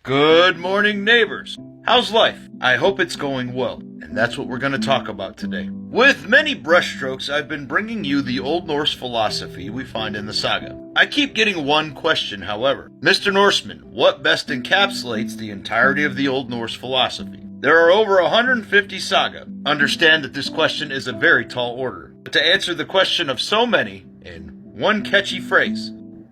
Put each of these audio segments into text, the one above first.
Good morning, neighbors. How's life? I hope it's going well, and that's what we're going to talk about today. With many brushstrokes, I've been bringing you the Old Norse philosophy we find in the saga. I keep getting one question, however. Mr. Norseman, what best encapsulates the entirety of the Old Norse philosophy? There are over 150 saga. Understand that this question is a very tall order. But to answer the question of so many in one catchy phrase,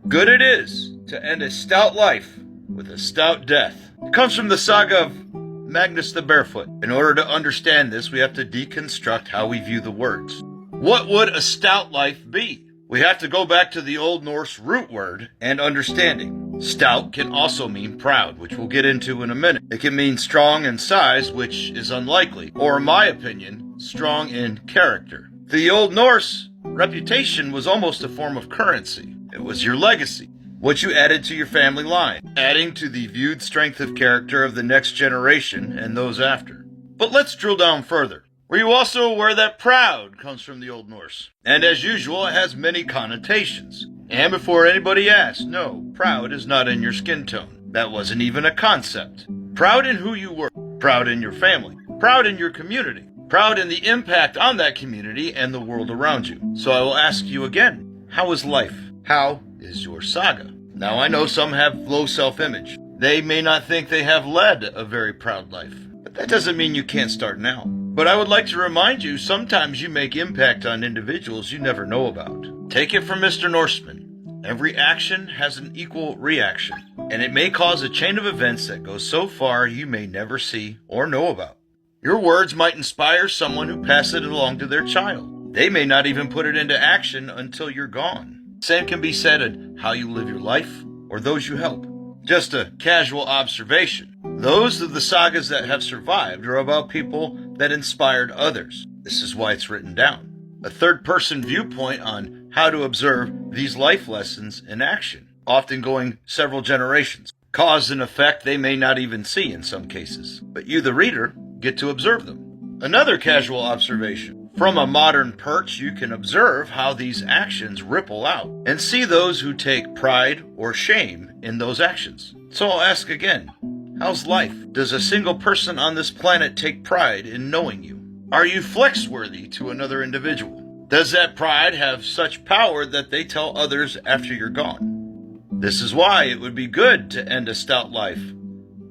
good it is to end a stout life with a stout death. It comes from the saga of Magnus the Barefoot. In order to understand this, we have to deconstruct how we view the words. What would a stout life be? We have to go back to the Old Norse root word and understanding. Stout can also mean proud, which we'll get into in a minute. It can mean strong in size, which is unlikely, or in my opinion, strong in character. The Old Norse reputation was almost a form of currency. It was your legacy, what you added to your family line, adding to the viewed strength of character of the next generation and those after. But let's drill down further. Were you also aware that proud comes from the Old Norse? And as usual, it has many connotations. And before anybody asks, no, proud is not in your skin tone. That wasn't even a concept. Proud in who you were, proud in your family, proud in your community, proud in the impact on that community and the world around you. So I will ask you again, how is life? How is your saga? Now I know some have low self-image. They may not think they have led a very proud life, but that doesn't mean you can't start now. But I would like to remind you, sometimes you make impact on individuals you never know about. Take it from Mr. Norseman. Every action has an equal reaction, and it may cause a chain of events that goes so far you may never see or know about. Your words might inspire someone who passes it along to their child. They may not even put it into action until you're gone. Same can be said in how you live your life or those you help. Just a casual observation. Those of the sagas that have survived are about people that inspired others. This is why it's written down. A third-person viewpoint on how to observe these life lessons in action, often going several generations. Cause and effect they may not even see in some cases, but you, the reader, get to observe them. Another casual observation. From a modern perch, you can observe how these actions ripple out and see those who take pride or shame in those actions. So I'll ask again, how's life? Does a single person on this planet take pride in knowing you? Are you flex-worthy to another individual? Does that pride have such power that they tell others after you're gone? This is why it would be good to end a stout life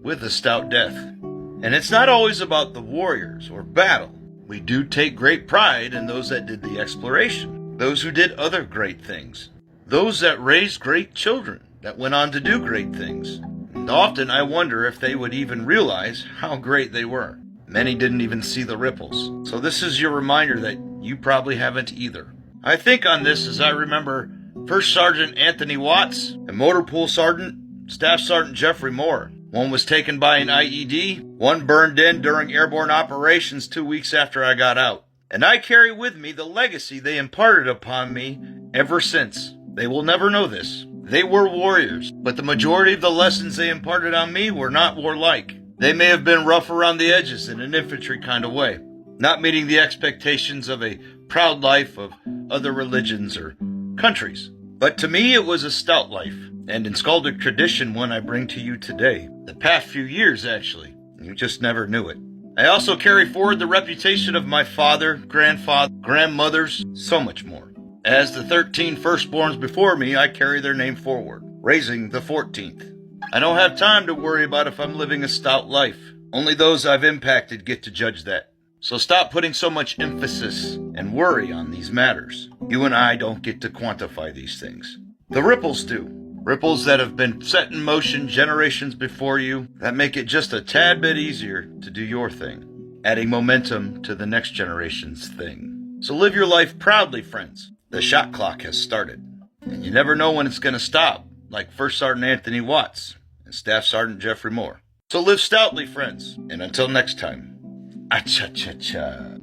with a stout death. And it's not always about the warriors or battle. We do take great pride in those that did the exploration, those who did other great things, those that raised great children that went on to do great things. And often I wonder if they would even realize how great they were. Many didn't even see the ripples. So this is your reminder that you probably haven't either. I think on this as I remember First Sergeant Anthony Watts and Motor Pool Sergeant Staff Sergeant Jeffrey Moore. One was taken by an IED, one burned in during airborne operations 2 weeks after I got out. And I carry with me the legacy they imparted upon me ever since. They will never know this. They were warriors, but the majority of the lessons they imparted on me were not warlike. They may have been rough around the edges in an infantry kind of way, not meeting the expectations of a proud life of other religions or countries. But to me it was a stout life, and in Skaldic tradition one I bring to you today. The past few years, actually. You just never knew it. I also carry forward the reputation of my father, grandfather, grandmothers, so much more. As the 13 firstborns before me, I carry their name forward, raising the 14th. I don't have time to worry about if I'm living a stout life. Only those I've impacted get to judge that. So stop putting so much emphasis and worry on these matters. You and I don't get to quantify these things. The ripples do. Ripples that have been set in motion generations before you that make it just a tad bit easier to do your thing, adding momentum to the next generation's thing. So live your life proudly, friends. The shot clock has started, and you never know when it's going to stop, like First Sergeant Anthony Watts and Staff Sergeant Jeffrey Moore. So live stoutly, friends, and until next time, ah-cha-cha-cha.